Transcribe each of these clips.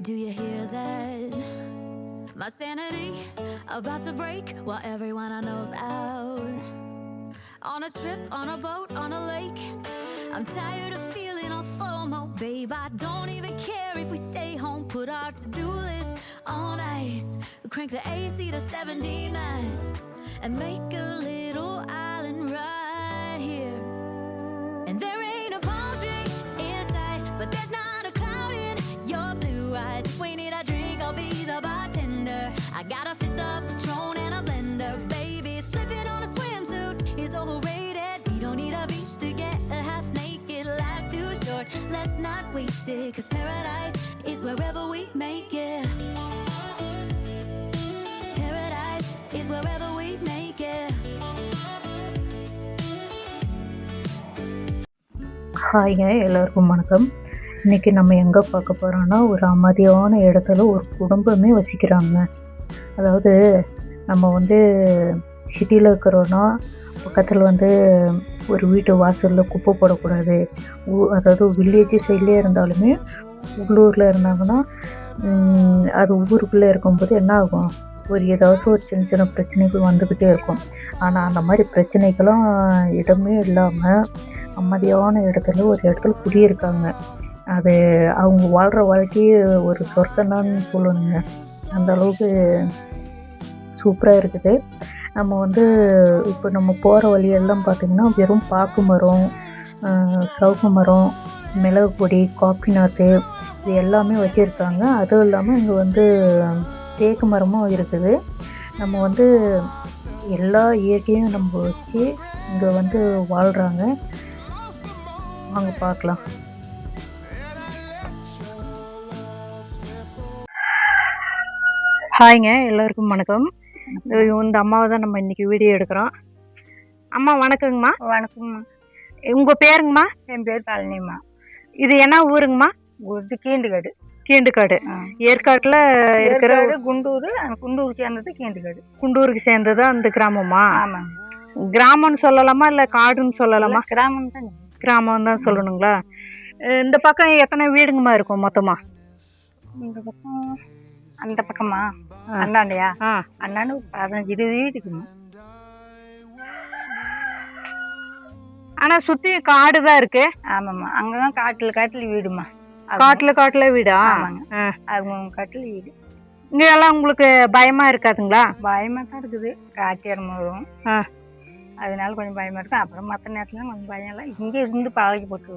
Do you hear that? My sanity about to break while everyone I know's out. On a trip, on a boat, on a lake. I'm tired of feeling on FOMO, babe. I don't even care if we stay home. Put our to-do list on ice. Crank the AC to 79 and make a little island right here. And there ain't a palm tree in sight, but there's not a cloud in your blue eyes. If we need a drink, I'll be the bartender. I got a fifth of Patron and a blender, baby. Slipping on a swimsuit is overrated. We don't need a beach to get a half naked. Life's too short, let's not waste it. Cause paradise is wherever we make it. Paradise is wherever we make it. ஹாய்ங்க, எல்லாருக்கும் வணக்கம். இன்றைக்கி நம்ம எங்கே பார்க்க போகிறோன்னா, ஒரு அமைதியான இடத்துல ஒரு குடும்பமே வசிக்கிறாங்க. அதாவது நம்ம சிட்டியில் இருக்கிறோன்னா பக்கத்தில் ஒரு வீட்டு வாசலில் குப்பை போடக்கூடாது. அதாவது வில்லேஜ் சைட்லேயே இருந்தாலுமே உள்ளூரில் இருந்தாங்கன்னா அது ஊருக்குள்ளே இருக்கும்போது என்ன ஆகும், ஏதாச்சும் ஒரு சின்ன சின்ன பிரச்சனைகள் வந்துக்கிட்டே இருக்கும். ஆனால் அந்த மாதிரி பிரச்சனைகளும் இடமே இல்லாமல் அமைதியான இடத்துல ஒரு இடத்துல குடியிருக்காங்க. அது அவங்க வாழ்கிற வாழ்க்கையே ஒரு சொர்க்கம்தான் சொல்லணுங்க. அந்த அளவுக்கு சூப்பராக இருக்குது. நம்ம இப்போ நம்ம போகிற வழியெல்லாம் பார்த்திங்கன்னா வெறும் பாக்கு மரம், சவுக்கு மரம், மிளகு பொடி, காப்பி நாற்று இது எல்லாமே வச்சுருக்காங்க. அதுவும் இல்லாமல் இங்கே தேக்கு மரமும் இருக்குது. நம்ம எல்லா இயற்கையும் நம்ம வச்சு இங்கே வாழ்கிறாங்க. வாங்க பார்க்கலாம். ஹாய்ங்க, எல்லாருக்கும் வணக்கம். இந்த அம்மாவை தான் நம்ம இன்றைக்கி வீடியோ எடுக்கிறோம். அம்மா வணக்கங்கம்மா. வணக்கம்மா. உங்கள் பேருங்கம்மா? என் பேர் பழனிம்மா. இது என்ன ஊருங்கம்மா? இது கீண்டுகாடு. கீண்டுகாடு ஏற்காட்டில் இருக்கிற குண்டூர். குண்டூர் சேர்ந்தது கீண்டுகாடு. குண்டூருக்கு சேர்ந்தது அந்த கிராமமா? ஆமாங்க. கிராமம்னு சொல்லலாமா இல்லை காடுன்னு சொல்லலாமா? கிராமம் தான். கிராமம் தான் சொல்லணுங்களா? இந்த பக்கம் எத்தனை வீடுங்கம்மா இருக்கும் மொத்தமா? இந்த பக்கம் அந்த பக்கமா அண்ணாண்டையா? அண்ணாண்டு 15-20 வீடு இருக்குமா. ஆனால் சுற்றி காடு தான் இருக்கு. ஆமாம்மா, அங்கதான் காட்டில் வீடுமா. காட்டில் வீடா? ஆமாங்க, அவங்க காட்டில் வீடு. இங்கே எல்லாம் உங்களுக்கு பயமா இருக்காதுங்களா? பயமா தான் இருக்குது. காட்டியாரம் வரும், அதனால கொஞ்சம் பயமா இருக்கும். அப்புறம் மற்ற நேரத்துல கொஞ்சம் பயம் இல்லை. இங்கே இருந்து பழகி போட்டு.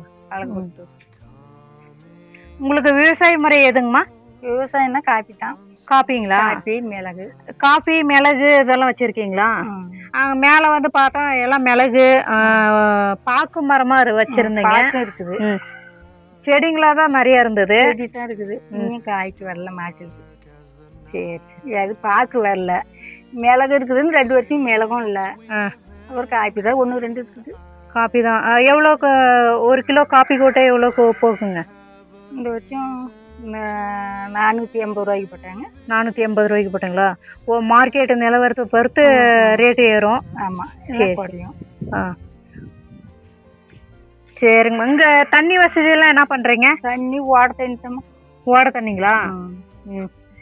உங்களுக்கு விவசாய முறை எதுங்கம்மா? விவசாயம்னா காப்பி தான். காப்பிங்களா? காப்பி, மிளகு. காப்பி, மிளகு இதெல்லாம் வச்சிருக்கீங்களா? மேலே பார்த்தா எல்லாம் மிளகு, பாக்கு மரமா வச்சிருந்தீங்க. இருக்குது. செடிங்களா தான் நிறைய இருந்தது. செடி தான் இருக்குது. இன்னும் காய்க்கு வரல, மாய்ச்சலுக்கு. சரி, அது பாக்கு வரல. மிளகு இருக்குதுன்னு 2 வருஷம் மிளகும் இல்லை. ஒரு காப்பி தான் 1-2 இருக்குது. காப்பி தான். எவ்வளோக்கு 1 கிலோ காப்பி கூட்டை எவ்வளோக்கு போகுங்க? இந்த வருஷம் 480 ரூபாய்க்கு போட்டாங்க. 480 ரூபாய்க்கு போட்டாங்களா? மார்க்கெட்டு நிலவரத்தை பொறுத்து ரேட்டு ஏறும். ஆமாம், குறையும். சரிங்க. இங்கே தண்ணி வசதியெல்லாம் என்ன பண்ணுறீங்க? தண்ணி ஓட தண்ணி தான். ஓட தண்ணிங்களா?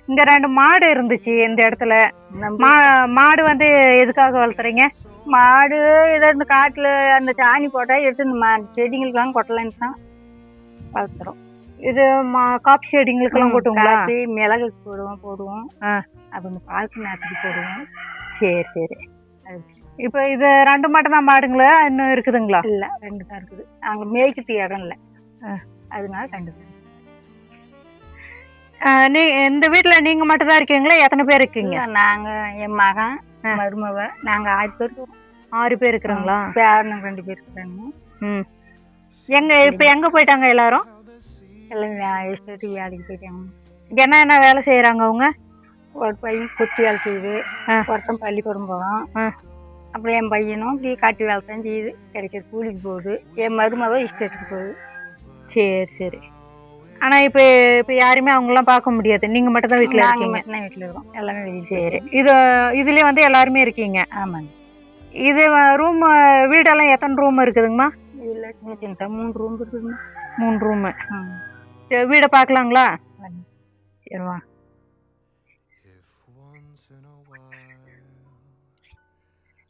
இங்கே 2 மாடு இருந்துச்சு இந்த இடத்துல. மாடு எதுக்காக வளர்த்துறீங்க? மாடு ஏதோ இந்த காட்டில் அந்த சாணி போட்டால் எடுத்து இந்த செடிங்களுக்கெல்லாம் கொட்டலான்னு தான் வளர்த்துறோம். இது காப்பி செடிங்களுக்கெல்லாம் போட்டுங்களா? காப்பி, மிளகு போடுவோம். அப்போ இந்த பாக்கு நாட்டுக்கு போடுவோம். சரி. இப்போ இது 2 மட்டும் தான் மாடுங்களா? இன்னும் இருக்குதுங்களா? இல்லை, 2 தான் இருக்குது. அங்கே மேய்க்கிறதுக்கு இடம் இல்லை, அதனால 2 தான். இந்த வீட்டில் நீங்கள் மட்டும் தான் இருக்கீங்களா? எத்தனை பேர் இருக்கீங்க? நாங்கள், என் மகன், மருமவ, நாங்கள் 6 பேர் இருக்கோம். 6 பேர் இருக்கிறாங்களா? பேரனுங்க 2 பேர் இருக்கிறாங்க. இப்போ எங்கே போயிட்டாங்க எல்லாரும்? எல்லாம் எஸ்டேட்டுக்கு வேலைக்கு போயிட்டாங்க. என்ன வேலை செய்கிறாங்க அவங்க? ஒரு பையன் கொத்தி வேலை செய்யுது, ஒருத்தன் பள்ளிக்கூடம் போகிறான். அப்புறம் என் பையனும் இப்படி காட்டி வேலை தான் செய்யுது. கிடைக்கிற கூலிக்கு போகுது. என் மருமவ எஸ்டேட்டுக்கு போகுது. சரி. ஆனால் இப்போ யாருமே அவங்களாம் பார்க்க முடியாது. நீங்கள் மட்டும் தான் வீட்டில் இருக்கீங்க? மட்டும் வீட்டில் இருக்கோம், எல்லாமே வெளியே. சரி. இதுலேயே எல்லாருமே இருக்கீங்க? ஆமாங்க. இது ரூம், வீடெல்லாம் எத்தனை ரூம் இருக்குதுங்கம்மா? இதில் சின்ன 3 ரூம் இருக்குதுங்கம்மா. 3 ரூமு. வீடை பார்க்கலாங்களா? சரிம்மா.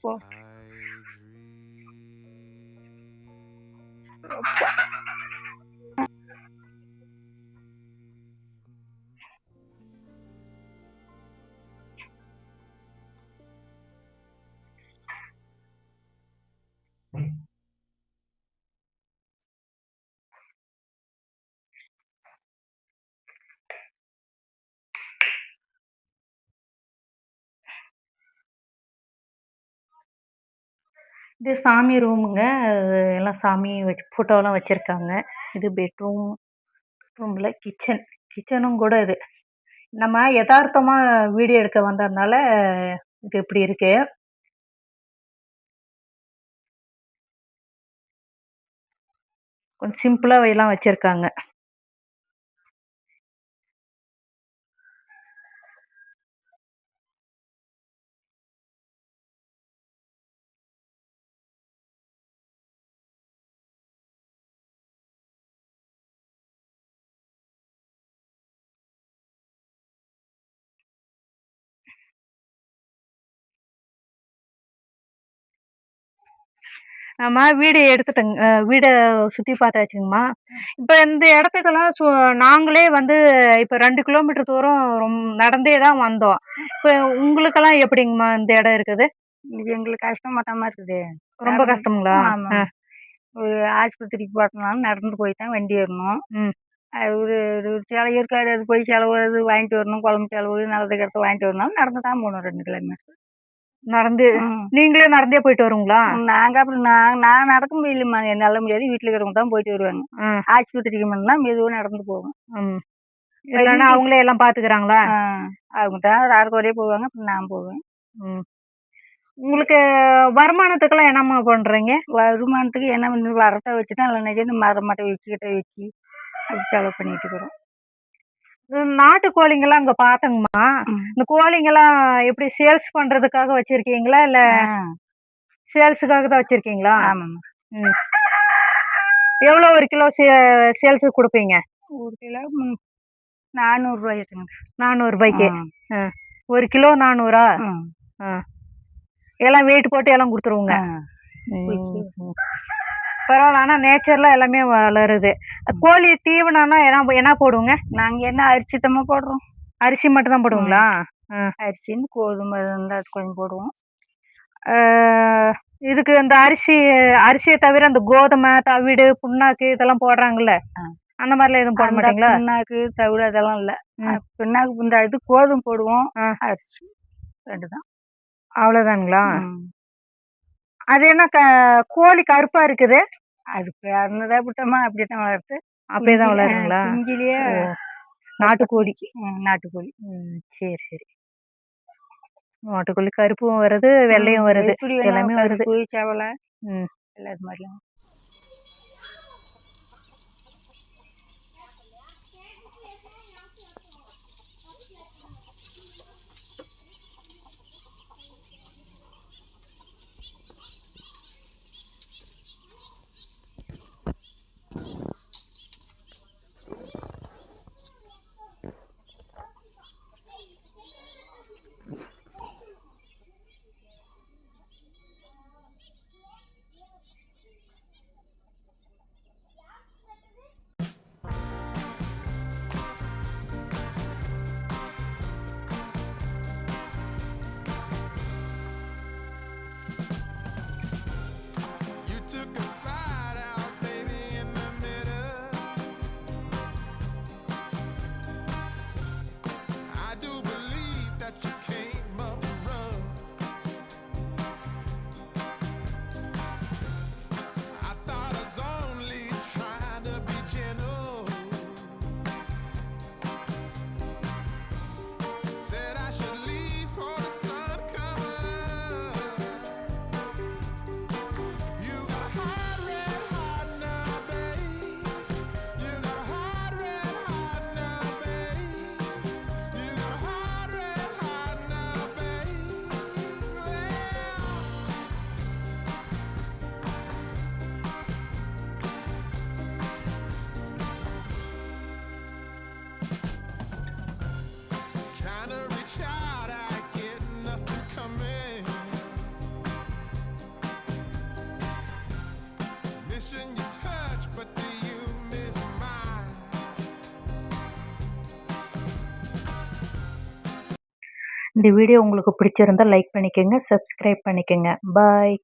போ. இது சாமி ரூமுங்க. எல்லாம் சாமி வச்சு ஃபோட்டோலாம் வச்சுருக்காங்க. இது பெட்ரூம். ரூமில் கிச்சனும் கூட இது. நம்ம யதார்த்தமா வீடியோ எடுக்க வந்ததுனால இது இப்படி இருக்கு. கொஞ்சம் சிம்பிளா எல்லாம் வச்சிருக்காங்க. நம்ம வீடு எடுத்துட்டோங்க. வீடை சுற்றி பார்த்தாச்சுங்கம்மா. இப்போ இந்த இடத்துக்கெல்லாம் நாங்களே வந்து இப்போ 2 கிலோமீட்டர் தூரம் நடந்தே தான் வந்தோம். இப்போ உங்களுக்கெல்லாம் எப்படிங்கம்மா இந்த இடம் இருக்குது? இது எங்களுக்கு கஷ்டமாட்டாம இருக்குது. ரொம்ப கஷ்டங்களா? ஆமாம். ஒரு ஆஸ்பத்திரிக்கு போட்டோம்னாலும் நடந்து போய் தான் வண்டி ஏறணும். அது ஒரு ஒரு செலவு இருக்காது. அது போய் செலவு அது வாங்கிட்டு வரணும். குழம்பு செலவு நல்லது கெட்டது வாங்கிட்டு வரணும்னாலும் நடந்து தான் போகணும் 2 கிலோமீட்டர். நடந்து நீங்களே நடந்தே போயிட்டு வருங்களா? நாங்கள் அப்புறம் நான் நடக்க முடியலம்மா. என்னால் முடியாது. வீட்டில் இருக்கிறவங்க தான் போயிட்டு வருவாங்க. ஆஸ்பத்திரிக்கு முன்னா மெதுவாக நடந்து போவோம். இல்லைன்னா அவங்களே எல்லாம் பார்த்துக்கிறாங்களா? அவங்க தான் யாருக்கு ஒரே போவாங்க. அப்புறம் நான் போவேன். உங்களுக்கு வருமானத்துக்கெல்லாம் என்னம்மா பண்ணுறீங்க? வருமானத்துக்கு என்ன பண்ணி வரத்தை வச்சு தான் இல்லை நினைக்கிது மரம் மட்டை வச்சுக்கிட்ட வச்சு அப்படி செலவு பண்ணிட்டு இருக்கிறோம். நாட்டு கோழிங்கெல்லாம் அங்கே பார்த்தங்கம்மா. இந்த கோழிங்கெல்லாம் எப்படி சேல்ஸ் பண்ணுறதுக்காக வச்சுருக்கீங்களா இல்லை சேல்ஸுக்காக தான் வச்சுருக்கீங்களா? ஆமாம்மா. எவ்வளோ ஒரு கிலோ சேல்ஸுக்கு கொடுப்பீங்க? 1 கிலோ 400 ரூபாய்க்குங்க. 400 ரூபாய்க்கு. 1 கிலோ 400ஆ? எல்லாம் வெயிட் போட்டு எல்லாம் கொடுத்துருவோங்க. பரவாயில்ல. ஆனால் நேச்சரில் எல்லாமே வளருது. கோழி தீவனம்னா என்ன போடுவோங்க? நாங்கள் என்ன அரிசி தான் போடுறோம். அரிசி மட்டும் தான் போடுவோங்களா? அரிசின்னு கோதுமை இருந்தால் அது கொஞ்சம் போடுவோம். இதுக்கு இந்த அரிசியை தவிர அந்த கோதுமை தவிடு புண்ணாக்கு இதெல்லாம் போடுறாங்கல்ல, அந்த மாதிரிலாம் எதுவும் போட மாட்டீங்களா? புண்ணாக்கு தவிடு அதெல்லாம் இல்லை. புண்ணாக்கு இந்த இது கோதுமை போடுவோம். அரிசி 2 தான். அவ்வளோதானுங்களா? அது என்ன கோழி கருப்பா இருக்குது? அது பிறந்ததா விட்டோமா அப்படியே தான் வளர்த்து. அப்படியே தான் வளருங்களா? இஞ்சிலேயே நாட்டுக்கோழி. நாட்டுக்கோழி. சரி சரி. நாட்டுக்கோழி கருப்பும் வருது வெள்ளையும் வருது, எல்லாமே வருது. செவலை எல்லாம் இது மாதிரிலாம். missing your touch, but do you miss mine? இந்த வீடியோ உங்களுக்கு பிடிச்சிருந்தா லைக் பண்ணிக்கோங்க, சப்ஸ்கிரைப் பண்ணிக்கோங்க. பாய்.